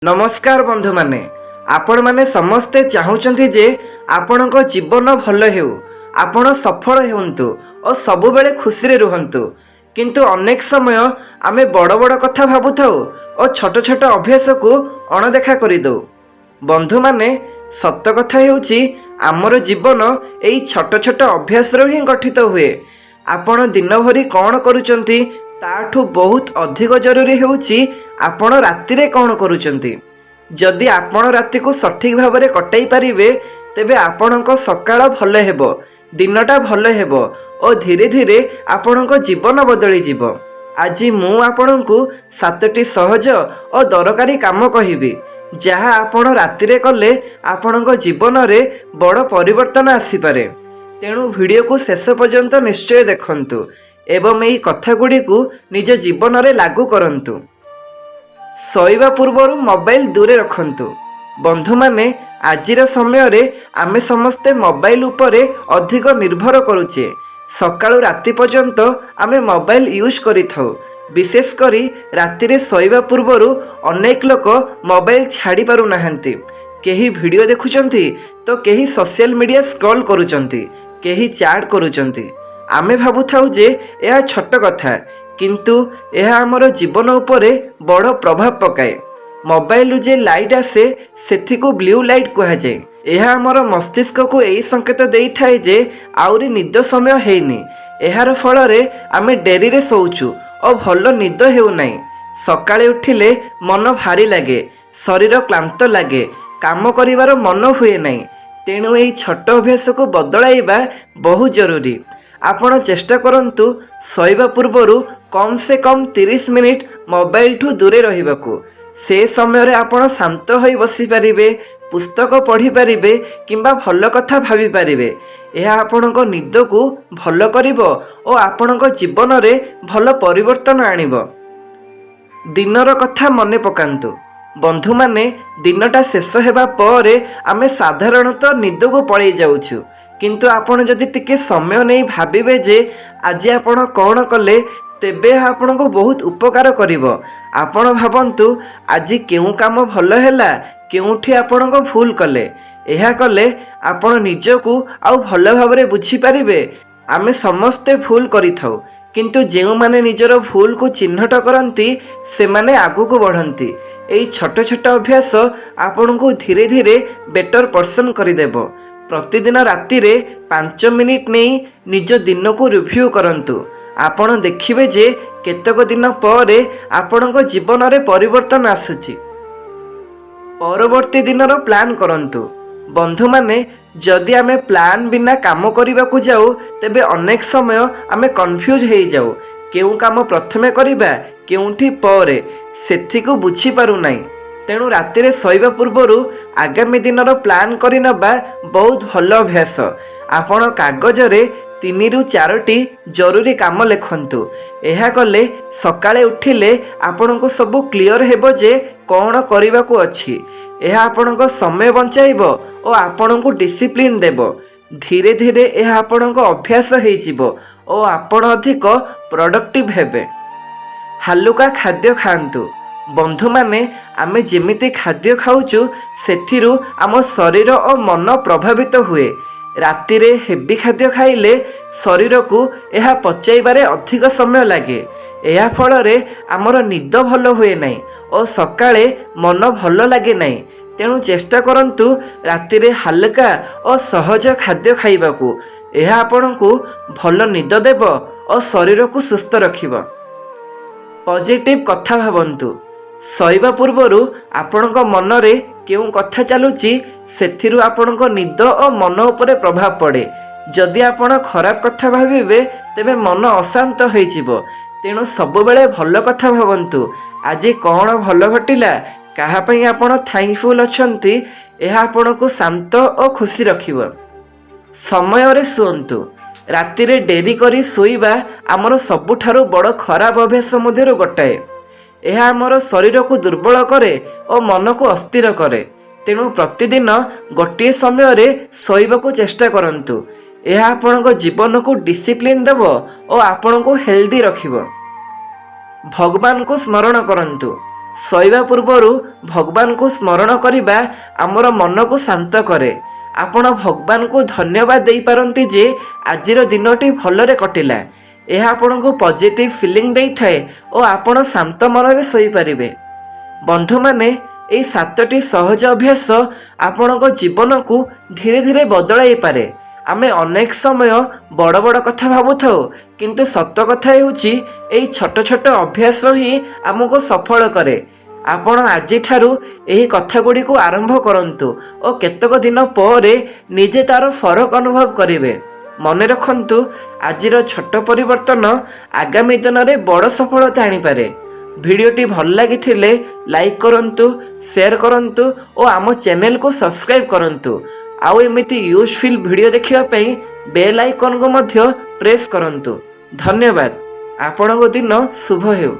नमस्कार बंधु माने आपण माने समस्ते चाहूचंती जे आपणक जीवन भल हेउ आपण सफल हेउंतु और सबु बेले खुशी रे रुहंतु। किंतु अनेक समय आमे बड़ बड़ कथा भाबुथाउ और छोट छोट अभ्यास को अणदेखा करिदौ। बंधु माने सत्य कथा हेउची आमर जीवन एई छोट छोट अभ्यास रो ही गठित हुए। आपण दिन भरी कौन करूचंती ताठू बहुत अधिक जरूरी हेउची आपण राति रे कौन करूचंती। जदि आपण राति को सठिक भाव में कटाई पारिबे तेबे आपणको सकाळ भल हेबो, दिनटा भल हेबो और धीरे धीरे आपणको जीवन बदली जिवो। आज मु आपणको 7टी सहज और दरकारी काम कहिबी जहाँ आपण राति रे कले आपणको जीवन रे बड़ परिवर्तन आसी पारे। तेणु वीडियो को शेष पर्यंत निश्चय देखंतु एवं यही कथा गुड़ी को निज जीवन रे लागू करंतु। सोइबा पूर्वर मोबाइल दूरे रखंतु। बंधु माने आजिर समय रे आमे समस्ते मोबाइल उपरे अधिक निर्भर करूचे। सकाळु राति पर्यंत आमे मोबाइल यूज करिथाउ। विशेष करी राति रे सोइबा पूर्वर अनेक लोक मोबाइल छाड़ी पारु नाहंती। केही वीडियो देखुचंती तो केही सोशल मीडिया स्क्रॉल करूचंती, केही चैट करूचंती। आमे भाबुथाउ जे यह छोट कथा किंतु यह आमर जीवन उपरे बड़ प्रभाव पकाए। मोबाइल जे लाइट आसे सेथि को ब्लू लाइट कहा जाए। यह आमर मस्तिष्क को यही संकेत देई थाए जे आउरी निद समय हेनी। एहार फल रे आमे डेरी रे सोउचु और भल निद हेउ नाही। सकाळे उठिले मन भारी लागे, शरीर क्लांत लागे, काम करिवार मन हुए नाही। तेणु यही छोट अभ्यास को बदलाइबा बहुत जरूरी। आपण चेष्टा करंतु सोइबा पूर्वरु कम से कम 30 मिनिट मोबाइल ठू दूरे रहिबाकू। से समय रे आपण शांत होई बसी पारिबे, पुस्तक पढ़ी पारिबे किंबा भल कथा भाबी पारिबे। यह आपणको निद को भल करिवो और आपणको जीवन रे भल परिवर्तन आनिबो। दिनर कथा मने पकांतु। बंधु माने दिनटा शेष हेबा परे आमे साधारणतः निद को पळै जाउछु। किंतु आपण जदि टिके समय नहीं भाबिबे जे आज आपण कौन कले तेबे आपण को बहुत उपकार करिवो। आपण भाबंतु आज केउ काम भल हैला, केउठी आपण को भूल कले। एहा कले आपण निजको आउ भल भाबरे बुझी पारिबे। आमे समस्ते भूल करिथाउ किंतु जेउ माने निजर भूल को चिन्हट करंती से माने आगु को बढ़ंती। एई छोट छोट अभ्यास आपण को धीरे धीरे बेटर पर्सन करिदेबो। प्रतिदिन राति रे 5 मिनिट नहीं निज दिन को रिव्यू करंतु। आपण देखिबे जे केतक दिन परे आपणको जीवन रे परिवर्तन आसुची। परवर्ती दिनर प्लान करंतु। बंधु माने जदि आमे प्लान बिना काम करने को जाऊ तेबे अनेक समय आमे कन्फ्यूज हो जाऊ। केउ काम प्रथमे करिबा केउठी परे सेथि को बुझी पारु नाही। तेणु राति रे सोइबा पूर्वरु आगामी दिनर प्लान करि नबा बहुत भल अभ्यास। आपण कागज रे 3 रु 4टी जरूरी काम लिखंतु। एहा कले सकाळे उठिले आपनको सब क्लियर हेबो जे कौन करबा को अछि। एहा आपनको समय बंचाइबो और आपनको डिसिप्लिन देबो। धीरे धीरे एहा आपनको अभ्यास हेइ जिवो और आपण अधिक प्रोडक्टिव हेबे। हालुका खाद्य खांतु। बंधु माने आमे जेमिति खाद्य खाउचु सेथिरु आम शरीर और मन प्रभावित हुए। राति रे हेवी खाद्य खाइले शरीर को यह पचाइबारे अधिक समय लगे। यह फल रे आमर निद भल हुए नहीं और सकाळे मन भल लगे नहीं। तेणु चेष्टा करंतु राति रे हल्का और सहज खाद्य खाइबाकू। यह आपनकू भल निद देव और शरीर को सुस्थ रखिबो। पॉजिटिव कथा भाबंतु। सोइबा पूर्वरु आपणक मन रे केउ कथा चलुची सेथिरु आपणक निद और मन उपरे प्रभाव पड़े। जदि आपण खराब कथा भाबिबे तेबे मन अशांत होई जिवो। तेणु सब बेले भल कथा भाबंतु। आज कौन भल घटिला, कहा पई आपण थैंकफुल अछंती, यह आपणको शांत और खुशी रखिबो। समय रे सुअंतु। राति रे डेरी करी सोइबा आमर सबुठारु बड़ खराब अभ्यास मध्यरु गोटाए। यह आमर शरीर को दुर्बल करे और मन को अस्थिर करे। तेणु प्रतिदिन गोटे समय रे सोइबा को चेष्टा करंतु। यह आपणको जीवन को डिसिप्लिन देव और आपणको हेल्दी रखिबो। भगवान को स्मरण करंतु। ଶୋଇବା ପୂର୍ବରୁ ଭଗବାନଙ୍କୁ ସ୍ମରଣ କରିବା ଆମର ମନକୁ ଶାନ୍ତ କରେ। ଆପଣ ଭଗବାନଙ୍କୁ ଧନ୍ୟବାଦ ଦେଇପାରନ୍ତି ଯେ ଆଜିର ଦିନଟି ଭଲରେ କଟିଲା। ଏହା ଆପଣଙ୍କୁ ପଜିଟିଭ୍ ଫିଲିଂ ଦେଇଥାଏ ଓ ଆପଣ ଶାନ୍ତ ମନରେ ଶୋଇପାରିବେ। ବନ୍ଧୁମାନେ, ଏହି 7ଟି ସହଜ ଅଭ୍ୟାସ ଆପଣଙ୍କ ଜୀବନକୁ ଧୀରେ ଧୀରେ ବଦଳାଇ ପାରେ। ଆମେ ଅନେକ ସମୟ ବଡ଼ ବଡ଼ କଥା ଭାବୁଥାଉ, କିନ୍ତୁ ସତ କଥା ହେଉଛି ଏହି ଛୋଟ ଛୋଟ ଅଭ୍ୟାସ ହିଁ ଆମକୁ ସଫଳ କରେ। ଆପଣ ଆଜିଠାରୁ ଏହି କଥାଗୁଡ଼ିକୁ ଆରମ୍ଭ କରନ୍ତୁ ଓ କେତେକ ଦିନ ପରେ ନିଜେ ତା'ର ଫରକ ଅନୁଭବ କରିବେ। ମନେ ରଖନ୍ତୁ, ଆଜିର ଛୋଟ ପରିବର୍ତ୍ତନ ଆଗାମୀ ଦିନରେ ବଡ଼ ସଫଳତା ଆଣିପାରେ। ଭିଡ଼ିଓଟି ଭଲ ଲାଗିଥିଲେ ଲାଇକ୍ କରନ୍ତୁ, ସେୟାର କରନ୍ତୁ ଓ ଆମ ଚ୍ୟାନେଲକୁ ସବସ୍କ୍ରାଇବ୍ କରନ୍ତୁ। ଆଉ ଏମିତି ୟୁଜଫୁଲ୍ ଭିଡ଼ିଓ ଦେଖିବା ପାଇଁ ବେଲ୍ ଆଇକନ୍କୁ ମଧ୍ୟ ପ୍ରେସ୍ କରନ୍ତୁ। ଧନ୍ୟବାଦ। ଆପଣଙ୍କ ଦିନ ଶୁଭ ହେଉ।